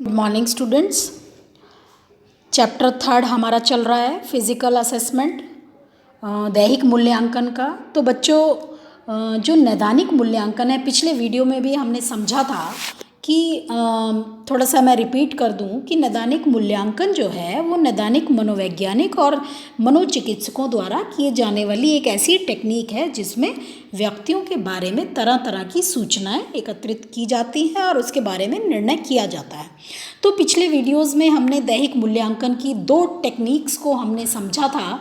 Good morning students. Chapter third हमारा चल रहा है फिज़िकल असेसमेंट, दैहिक मूल्यांकन का। तो बच्चों, जो नैदानिक मूल्यांकन है, पिछले वीडियो में भी हमने समझा था कि थोड़ा सा मैं रिपीट कर दूं कि नैदानिक मूल्यांकन जो है वो नैदानिक मनोवैज्ञानिक और मनोचिकित्सकों द्वारा किए जाने वाली एक ऐसी टेक्निक है जिसमें व्यक्तियों के बारे में तरह तरह की सूचनाएं एकत्रित की जाती हैं और उसके बारे में निर्णय किया जाता है। तो पिछले वीडियोज़ में हमने दैहिक मूल्यांकन की दो टेक्निक्स को हमने समझा था,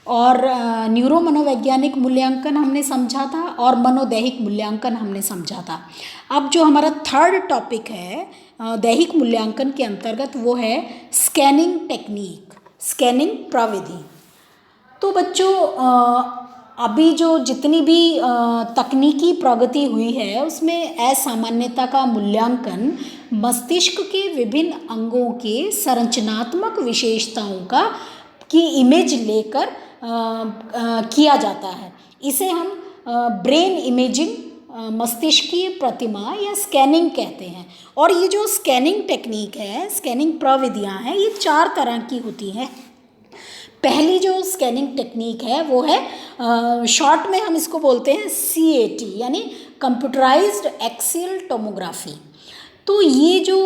और न्यूरो मनोवैज्ञानिक मूल्यांकन हमने समझा था और मनोदैहिक मूल्यांकन हमने समझा था। अब जो हमारा थर्ड टॉपिक है दैहिक मूल्यांकन के अंतर्गत, वो है स्कैनिंग टेक्निक, स्कैनिंग प्रविधि। तो बच्चों, अभी जो जितनी भी तकनीकी प्रगति हुई है उसमें असामान्यता का मूल्यांकन मस्तिष्क के विभिन्न अंगों के संरचनात्मक विशेषताओं की इमेज लेकर किया जाता है। इसे हम ब्रेन इमेजिंग, मस्तिष्कीय प्रतिमा या स्कैनिंग कहते हैं। और ये जो स्कैनिंग टेक्निक है, स्कैनिंग प्रविधियाँ हैं, ये 4 तरह की होती हैं। पहली जो स्कैनिंग टेक्निक है वो है, शॉर्ट में हम इसको बोलते हैं CAT, यानी कंप्यूटराइज्ड एक्सियल टोमोग्राफी। तो ये जो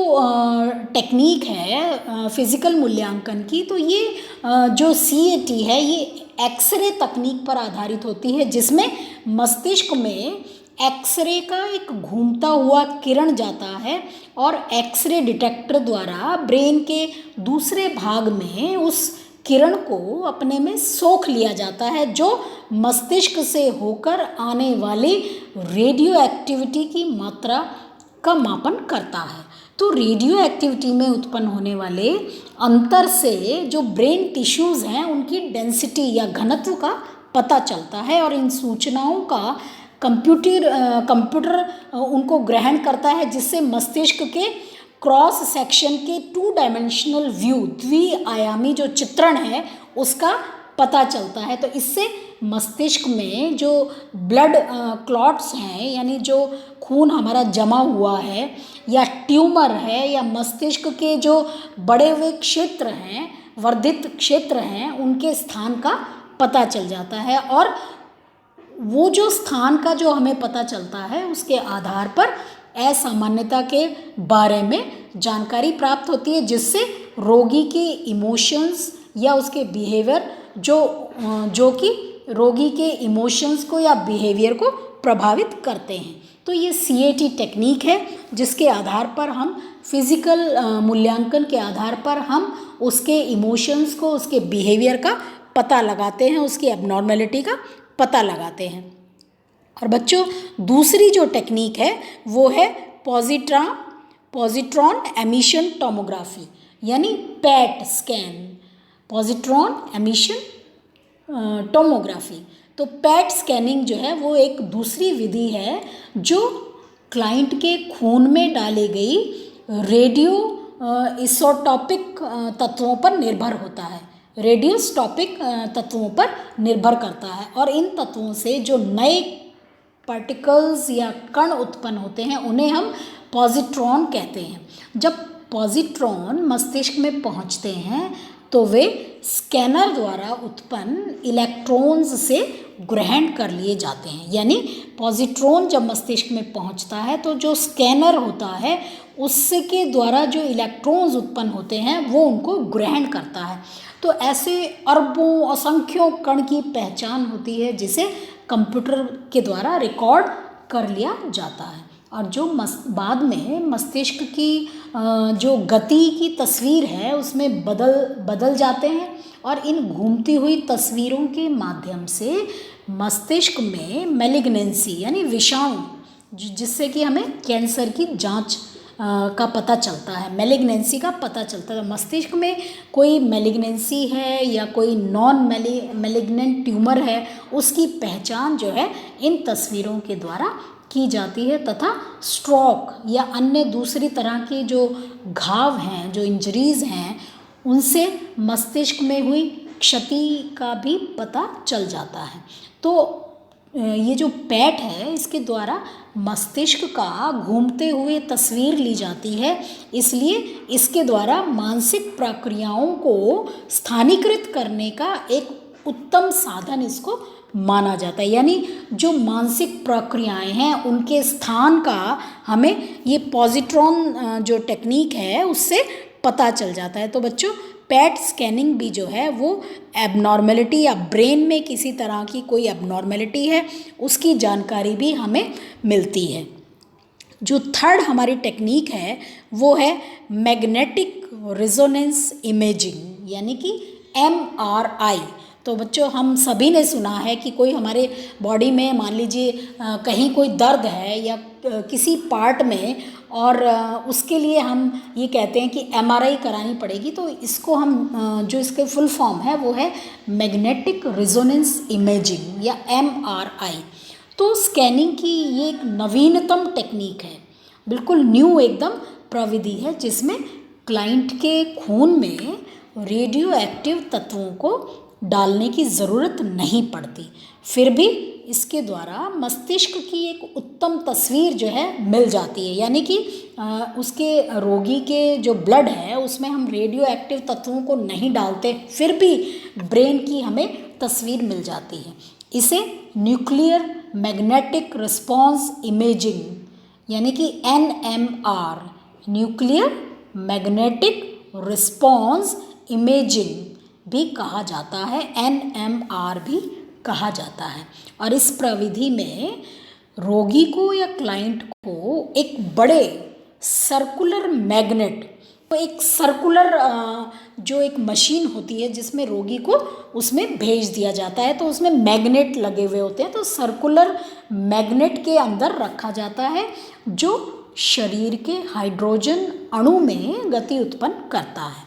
टेक्निक है फिज़िकल मूल्यांकन की, तो ये जो CAT है ये एक्सरे तकनीक पर आधारित होती है, जिसमें मस्तिष्क में एक्सरे का एक घूमता हुआ किरण जाता है और एक्सरे डिटेक्टर द्वारा ब्रेन के दूसरे भाग में उस किरण को अपने में सोख लिया जाता है, जो मस्तिष्क से होकर आने वाली रेडियो एक्टिविटी की मात्रा का मापन करता है। तो रेडियो एक्टिविटी में उत्पन्न होने वाले अंतर से जो ब्रेन टिश्यूज़ हैं उनकी डेंसिटी या घनत्व का पता चलता है, और इन सूचनाओं का कंप्यूटर उनको ग्रहण करता है, जिससे मस्तिष्क के क्रॉस सेक्शन के 2 डायमेंशनल व्यू, द्विआयामी जो चित्रण है, उसका पता चलता है। तो इससे मस्तिष्क में जो ब्लड क्लॉट्स हैं, यानी जो खून हमारा जमा हुआ है या ट्यूमर है या मस्तिष्क के जो बड़े हुए क्षेत्र हैं, वर्धित क्षेत्र हैं, उनके स्थान का पता चल जाता है। और वो जो स्थान का जो हमें पता चलता है उसके आधार पर असामान्यता के बारे में जानकारी प्राप्त होती है, जिससे रोगी के इमोशंस या उसके बिहेवियर जो कि रोगी के इमोशंस को या बिहेवियर को प्रभावित करते हैं। तो ये CAT टेक्निक है, जिसके आधार पर हम फिज़िकल मूल्यांकन के आधार पर हम उसके इमोशंस को, उसके बिहेवियर का पता लगाते हैं, उसकी एबनॉर्मेलिटी का पता लगाते हैं। और बच्चों, दूसरी जो टेक्निक है वो है पॉजिट्रॉन एमिशन टोमोग्राफी, यानी PET scan, positron emission tomography. तो PET स्कैनिंग जो है वो एक दूसरी विधि है जो क्लाइंट के खून में डाली गई रेडियो इसोटॉपिक तत्वों पर निर्भर होता है, रेडियोस्टॉपिक तत्वों पर निर्भर करता है। और इन तत्वों से जो नए पार्टिकल्स या कण उत्पन्न होते हैं उन्हें हम पॉजिट्रॉन कहते हैं। जब पॉजिट्रॉन मस्तिष्क में पहुंचते हैं तो वे स्कैनर द्वारा उत्पन्न इलेक्ट्रॉन्स से ग्रहण कर लिए जाते हैं। यानी पॉजिट्रॉन जब मस्तिष्क में पहुंचता है तो जो स्कैनर होता है उसके द्वारा जो इलेक्ट्रॉन्स उत्पन्न होते हैं वो उनको ग्रहण करता है। तो ऐसे अरबों असंख्यों कण की पहचान होती है, जिसे कंप्यूटर के द्वारा रिकॉर्ड कर लिया जाता है, और जो बाद में मस्तिष्क की जो गति की तस्वीर है उसमें बदल जाते हैं। और इन घूमती हुई तस्वीरों के माध्यम से मस्तिष्क में मैलिग्नेंसी यानी विषाणु, जिससे कि हमें कैंसर की जांच का पता चलता है, मैलिग्नेंसी का पता चलता है। मस्तिष्क में कोई मैलिग्नेंसी है या कोई नॉन मैलिग्नेंट ट्यूमर है, उसकी पहचान जो है इन तस्वीरों के द्वारा की जाती है, तथा स्ट्रोक या अन्य दूसरी तरह के जो घाव हैं, जो इंजरीज हैं, उनसे मस्तिष्क में हुई क्षति का भी पता चल जाता है। तो ये जो पैट है इसके द्वारा मस्तिष्क का घूमते हुए तस्वीर ली जाती है, इसलिए इसके द्वारा मानसिक प्रक्रियाओं को स्थानीकृत करने का एक उत्तम साधन इसको माना जाता है। यानी जो मानसिक प्रक्रियाएं हैं उनके स्थान का हमें ये पॉजिट्रॉन जो टेक्निक है उससे पता चल जाता है। तो बच्चों पैट स्कैनिंग भी जो है वो एबनॉर्मेलिटी या ब्रेन में किसी तरह की कोई एबनॉर्मेलिटी है उसकी जानकारी भी हमें मिलती है। जो थर्ड हमारी टेक्निक है वो है मैग्नेटिक रेजोनेंस इमेजिंग यानी कि MRI। तो बच्चों हम सभी ने सुना है कि कोई हमारे बॉडी में मान लीजिए कहीं कोई दर्द है या किसी पार्ट में और उसके लिए हम ये कहते हैं कि MRI करानी पड़ेगी। तो इसको हम जो इसके फुल फॉर्म है वो है मैग्नेटिक रेजोनेंस इमेजिंग या MRI। तो स्कैनिंग की ये एक नवीनतम टेक्निक है, बिल्कुल न्यू एकदम प्रविधि है जिसमें क्लाइंट के खून में रेडियो एक्टिव तत्वों को डालने की ज़रूरत नहीं पड़ती, फिर भी इसके द्वारा मस्तिष्क की एक उत्तम तस्वीर जो है मिल जाती है। यानी कि उसके रोगी के जो ब्लड है उसमें हम रेडियो एक्टिव तत्वों को नहीं डालते, फिर भी ब्रेन की हमें तस्वीर मिल जाती है। इसे न्यूक्लियर मैग्नेटिक रिस्पॉन्स इमेजिंग यानी कि NMR nuclear magnetic response imaging भी कहा जाता है, NMR भी कहा जाता है। और इस प्रविधि में रोगी को या क्लाइंट को एक बड़े सर्कुलर मैग्नेट, तो एक सर्कुलर जो एक मशीन होती है जिसमें रोगी को उसमें भेज दिया जाता है, तो उसमें मैग्नेट लगे हुए होते हैं, तो सर्कुलर मैग्नेट के अंदर रखा जाता है जो शरीर के हाइड्रोजन अणु में गति उत्पन्न करता है।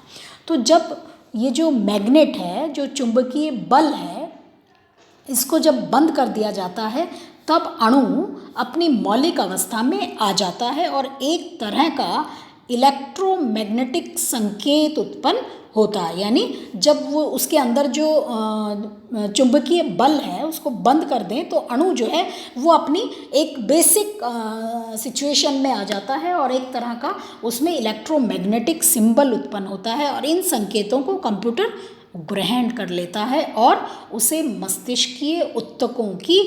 तो जब ये जो मैग्नेट है, जो चुंबकीय बल है, इसको जब बंद कर दिया जाता है तब अणु अपनी मौलिक अवस्था में आ जाता है और एक तरह का इलेक्ट्रोमैग्नेटिक संकेत उत्पन्न होता है। यानी जब वो उसके अंदर जो चुंबकीय बल है उसको बंद कर दें तो अणु जो है वो अपनी एक बेसिक सिचुएशन में आ जाता है और एक तरह का उसमें इलेक्ट्रोमैग्नेटिक सिंबल उत्पन्न होता है और इन संकेतों को कंप्यूटर ग्रहण कर लेता है और उसे मस्तिष्कीय ऊतकों की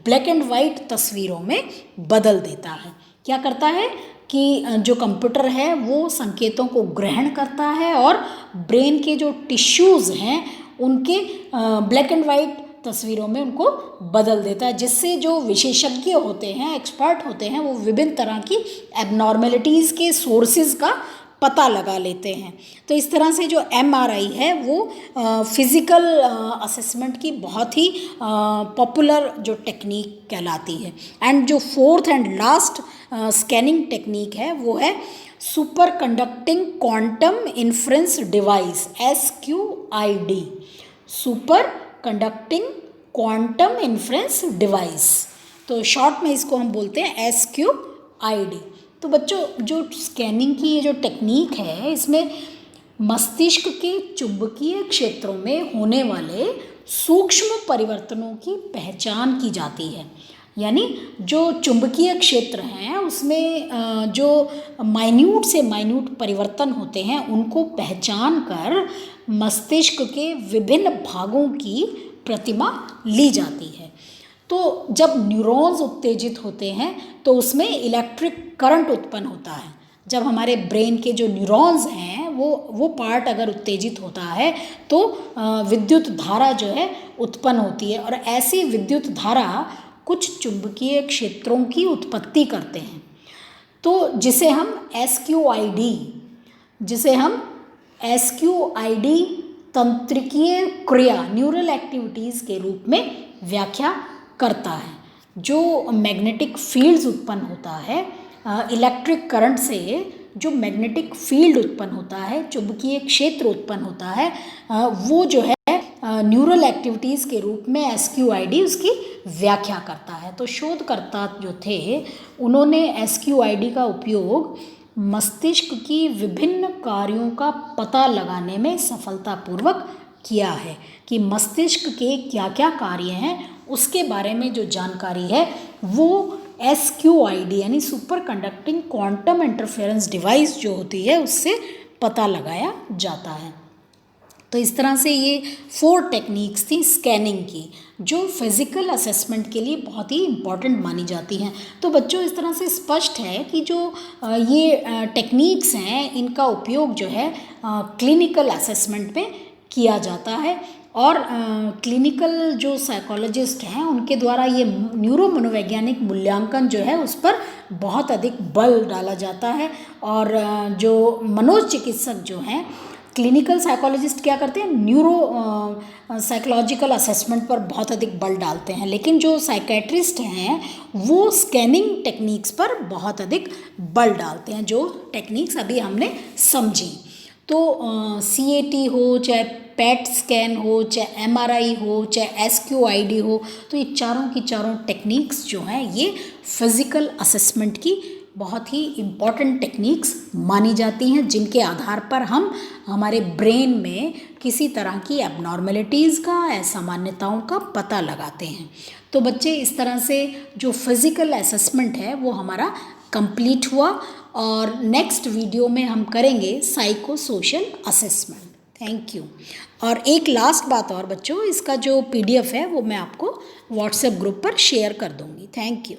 ब्लैक एंड वाइट तस्वीरों में बदल देता है। क्या करता है कि जो कंप्यूटर है वो संकेतों को ग्रहण करता है और ब्रेन के जो टिश्यूज़ हैं उनके ब्लैक एंड वाइट तस्वीरों में उनको बदल देता है, जिससे जो विशेषज्ञ होते हैं, एक्सपर्ट होते हैं, वो विभिन्न तरह की एबनॉर्मेलिटीज़ के सोर्सेज का पता लगा लेते हैं। तो इस तरह से जो MRI है वो फिज़िकल असेसमेंट की बहुत ही पॉपुलर जो टेक्निक कहलाती है। एंड जो fourth and last scanning technique है वो है super conducting quantum inference device SQID, super conducting quantum inference device. तो शॉर्ट में इसको हम बोलते हैं SQID। तो बच्चों जो स्कैनिंग की ये जो टेक्निक है इसमें मस्तिष्क के चुंबकीय क्षेत्रों में होने वाले सूक्ष्म परिवर्तनों की पहचान की जाती है। यानी जो चुंबकीय क्षेत्र हैं उसमें जो माइन्यूट से माइन्यूट परिवर्तन होते हैं उनको पहचान कर मस्तिष्क के विभिन्न भागों की प्रतिमा ली जाती है। तो जब न्यूरॉन्स उत्तेजित होते हैं तो उसमें इलेक्ट्रिक करंट उत्पन्न होता है। जब हमारे ब्रेन के जो न्यूरॉन्स हैं वो पार्ट अगर उत्तेजित होता है तो विद्युत धारा जो है उत्पन्न होती है और ऐसी विद्युत धारा कुछ चुंबकीय क्षेत्रों की उत्पत्ति करते हैं, तो जिसे हम SQID तंत्रिकीय क्रिया न्यूरल एक्टिविटीज़ के रूप में व्याख्या करता है। जो मैग्नेटिक फील्ड्स उत्पन्न होता है, इलेक्ट्रिक करंट से जो मैग्नेटिक फील्ड उत्पन्न होता है, चुंबकीय क्षेत्र उत्पन्न होता है, वो जो है न्यूरल एक्टिविटीज़ के रूप में SQID उसकी व्याख्या करता है। तो शोधकर्ता जो थे उन्होंने SQID का उपयोग मस्तिष्क की विभिन्न कार्यों का पता लगाने में सफलतापूर्वक किया है कि मस्तिष्क के क्या क्या कार्य हैं उसके बारे में जो जानकारी है वो SQID यानी super conducting quantum interference device जो होती है उससे पता लगाया जाता है। तो इस तरह से ये 4 टेक्निक्स थी स्कैनिंग की जो फिज़िकल असेसमेंट के लिए बहुत ही इम्पॉर्टेंट मानी जाती हैं। तो बच्चों इस तरह से स्पष्ट है कि जो ये टेक्निक्स हैं इनका उपयोग जो है क्लिनिकल असेसमेंट में किया जाता है और क्लिनिकल जो साइकोलॉजिस्ट हैं उनके द्वारा ये न्यूरो मनोवैज्ञानिक मूल्यांकन जो है उस पर बहुत अधिक बल डाला जाता है और जो मनोचिकित्सक जो हैं क्लिनिकल साइकोलॉजिस्ट क्या करते हैं न्यूरो साइकोलॉजिकल असेसमेंट पर बहुत अधिक बल डालते हैं, लेकिन जो साइकेट्रिस्ट हैं वो स्कैनिंग टेक्निक्स पर बहुत अधिक बल डालते हैं, जो टेक्निक्स अभी हमने समझी। तो CAT हो चाहे PET स्कैन हो चाहे MRI हो चाहे SQID हो, तो ये चारों की चारों टेक्निक्स जो हैं ये फिज़िकल असेसमेंट की बहुत ही इम्पॉर्टेंट टेक्निक्स मानी जाती हैं जिनके आधार पर हम हमारे ब्रेन में किसी तरह की एबनॉर्मेलिटीज़ का असामान्यताओं का पता लगाते हैं। तो बच्चे इस तरह से जो फिज़िकल असेसमेंट है वो हमारा कंप्लीट हुआ और नेक्स्ट वीडियो में हम करेंगे psycho social assessment. Thank you. और एक लास्ट बात और बच्चों, इसका जो PDF है वो मैं आपको व्हाट्सएप ग्रुप पर शेयर कर दूँगी। Thank you.